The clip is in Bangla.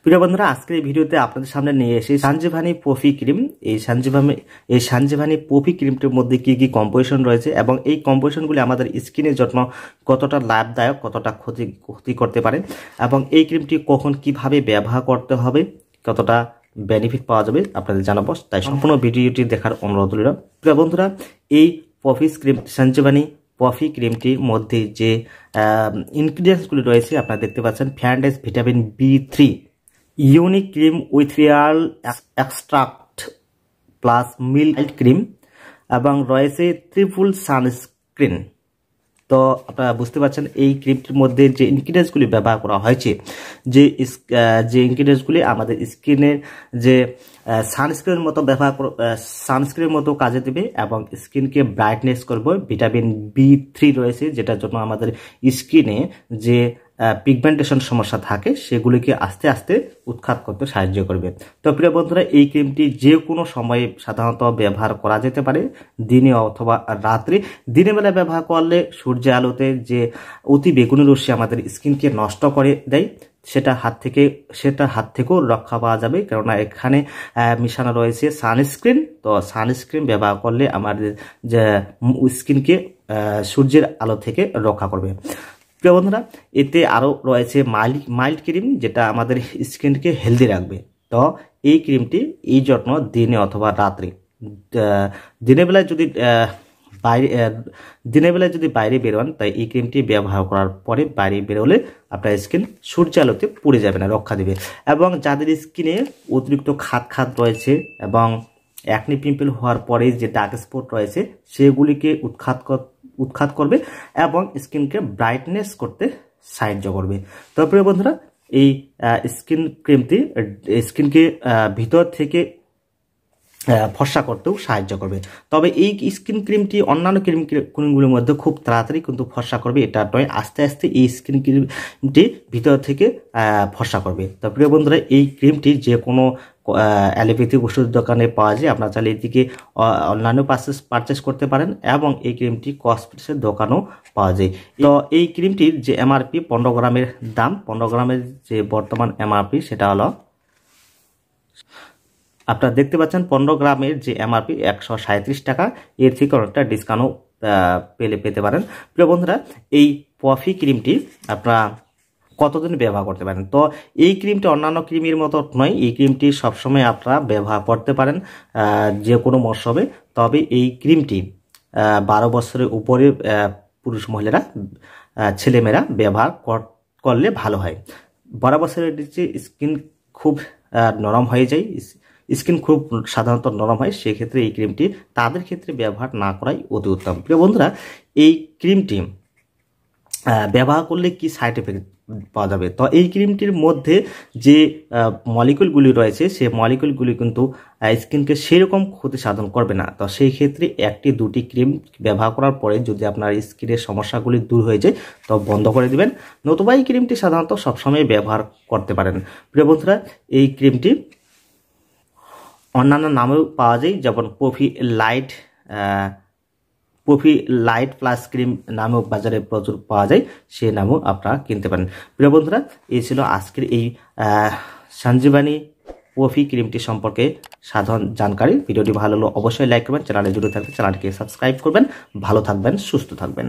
প্রিয় বন্ধুরা, আজকের এই ভিডিওতে আপনাদের সামনে নিয়ে এসে সানজিভানি পপি ক্রিম। এই সানজিভানি পপি ক্রিমটির মধ্যে কি কি কম্পোজিশন রয়েছে এবং এই কম্পোজিশনগুলি আমাদের স্কিনের জন্য কতটা লাভদায়ক, কতটা ক্ষতি করতে পারে এবং এই ক্রিমটি কখন কিভাবে ব্যবহার করতে হবে, কতটা বেনিফিট পাওয়া যাবে আপনাদের জানাবো। তাই সম্পূর্ণ ভিডিওটি দেখার অনুরোধ রইল। প্রিয় বন্ধুরা, এই পপি ক্রিম সানজিভানি পপি ক্রিমটির মধ্যে যে ইনগ্রিডিয়েন্টসগুলি রয়েছে আপনারা দেখতে পাচ্ছেন। ফ্যান্ডেস vitamin B3, unique cream with real extract plus milk cream এবং রয়েছে ট্রিপল সানস্ক্রিন। তো আপনারা বুঝতে পারছেন এই ক্রিমটির মধ্যে যে ইনগ্রিডিয়েন্টসগুলি ব্যবহার করা হয়েছে, যে ইনগ্রিডিয়েন্টসগুলি আমাদের স্কিনের যে সানস্ক্রিনের মতো সানস্ক্রিনের মতো কাজে দেবে এবং স্কিনকে ব্রাইটনেস করবে। ভিটামিন B3 রয়েছে, যেটার জন্য আমাদের স্কিনে যে পিগমেন্টেশন সমস্যা থাকে সেগুলিকে আস্তে আস্তে উৎখাত করতে সাহায্য করবে। তো প্রিয় বন্ধুরা, এই ক্রিমটি যে কোনো সময়ে সাধারণত ব্যবহার করা যেতে পারে, দিনে অথবা রাত্রে। দিনের বেলা ব্যবহার করলে সূর্যের আলোতে যে অতি বেগুনি রশ্মি আমাদের স্কিনকে নষ্ট করে দেয়, সেটা হাত থেকেও রক্ষা পাওয়া যাবে, কেননা এখানে মিশানো রয়েছে সানস্ক্রিন। তো সানস্ক্রিন ব্যবহার করলে আমাদের যে স্কিনকে সূর্যের আলো থেকে রক্ষা করবে। প্রিয় বন্ধুরা, এতে আরও রয়েছে মাইল্ড ক্রিম, যেটা আমাদের স্কিনকে হেলদি রাখবে। তো এই ক্রিমটি এই জন্য দিনে অথবা রাত্রে, দিনের বেলায় যদি বাইরে বেরোন, তাই এই ক্রিমটি ব্যবহার করার পরে বাইরে বেরোলে আপনার স্কিন সূর্যের আলোতে পুড়ে যাবে না, রক্ষা দেবে। এবং যাদের স্কিনে অতিরিক্ত খাত রয়েছে এবং অ্যাকনি পিম্পল হওয়ার পরে যে ডার্ক স্পট রয়েছে সেগুলিকে উৎখাত করবে এবং স্কিনকে ব্রাইটনেস করতে সাহায্য করবে। তো প্রিয় বন্ধুরা, এই স্কিন ক্রিমটি স্কিনকে ভিতর থেকে ফর্সা করতেও সাহায্য করবে। তবে এই স্কিন ক্রিমটি অন্যান্য ক্রিমগুলির মধ্যে খুব তাড়াতাড়ি কিন্তু ফর্সা করবে এটা নয়, আস্তে আস্তে এই স্কিন ক্রিমটি ভিতর থেকে ফর্সা করবে। তো প্রিয় বন্ধুরা, এই ক্রিমটি যে কোনো অ্যালোপ্যাথিক ওষুধ দোকানে পাওয়া যায়, আপনারা চাইলে এদিকে অনলাইনে পারচেস করতে পারেন এবং এই ক্রিমটি কসমেটিক্সের দোকানেও পাওয়া যায়। তো এই ক্রিমটির যে MRP 15 গ্রামের দাম, 15 গ্রামের যে বর্তমান MRP সেটা হলো, আপনারা দেখতে পাচ্ছেন 15 গ্রামের যে MRP 137 টাকা। এর থেকে অনেকটা ডিসকাউন্টও পেতে পারেন। প্রিয় বন্ধুরা, এই পপি ক্রিমটি আপনারা কতদিন ব্যবহার করতে পারেন? তো এই ক্রিমটি অন্যান্য ক্রিমের মতো নয়, এই ক্রিমটি সবসময় আপনারা ব্যবহার করতে পারেন যে কোনো মরশুমে। তবে এই ক্রিমটি 12 বছরের উপরে পুরুষ মহিলারা, ছেলেমেয়েরা ব্যবহার করলে ভালো হয়। 12 বছরের নিচে স্কিন খুব নরম হয়ে যায়, স্কিন খুব সাধারণত নরম হয়, সেক্ষেত্রে এই ক্রিমটি তাদের ক্ষেত্রে ব্যবহার না করাই অতি উত্তম। প্রিয় বন্ধুরা, এই ক্রিমটি ব্যবহার করলে কি সাইড এফেক্ট পাওয়া যাবে? তো এই ক্রিমটির মধ্যে যে মলিকুলগুলি রয়েছে সেই মলিকুলগুলি কিন্তু স্কিনকে সেরকম ক্ষতি সাধন করবে না। তো সেই ক্ষেত্রে 1-2টি ক্রিম ব্যবহার করার পরে যদি আপনার স্কিনের সমস্যাগুলি দূর হয়ে যায় তো বন্ধ করে দিবেন, নতুবা এই ক্রিমটি সাধারণত সবসময় ব্যবহার করতে পারেন। প্রিয় বন্ধুরা, এই ক্রিমটি অন্যান্য নামেও পাওয়া যায়, যেমন পপি লাইট প্লাস ক্রিম নামেও বাজারে প্রচুর পাওয়া যায়, সে নামেও আপনারা কিনতে পারেন। প্রিয় বন্ধুরা, এই ছিল আজকের এই সানজিভানি পপি ক্রিমটি সম্পর্কে সাধারণ জানকারি। ভিডিওটি ভালো হলে অবশ্যই লাইক করবেন, চ্যানেলে জুড়ে থাকতে চ্যানেলটিকে সাবস্ক্রাইব করবেন। ভালো থাকবেন, সুস্থ থাকবেন।